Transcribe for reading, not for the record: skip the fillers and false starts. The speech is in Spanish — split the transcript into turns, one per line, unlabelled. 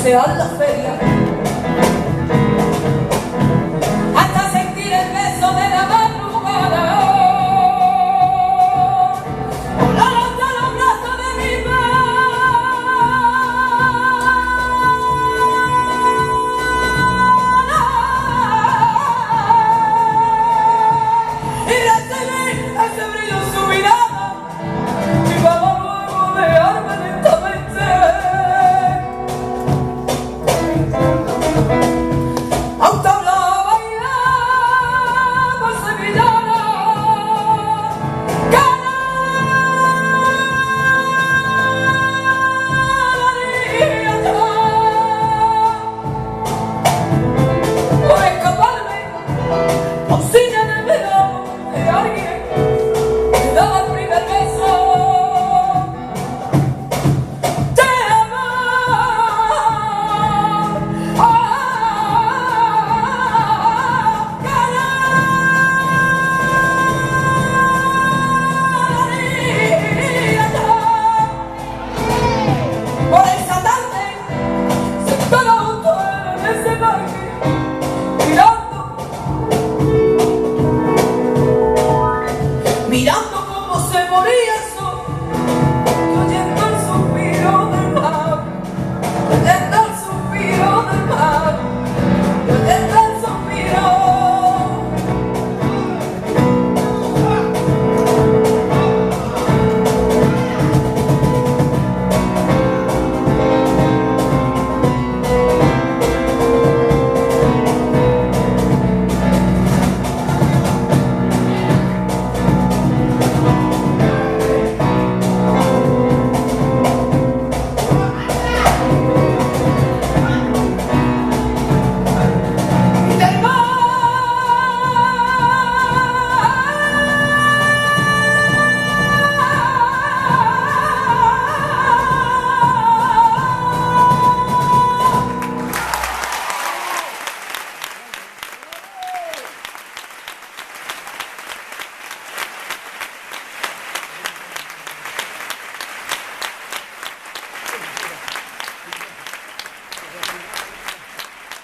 pasear la feria, hasta sentir el beso de la madrugada, volar hasta los brazos de mi madre y recibir ese brillo en su mirada, y para luego dejarme lentamente a un tablao bailando sevillana, canaria por escaparme a un cine de verano de alguien que daba el primer beso. Te amo, por esa tarde, sentada junto a él en ese parque, mirando cómo se moría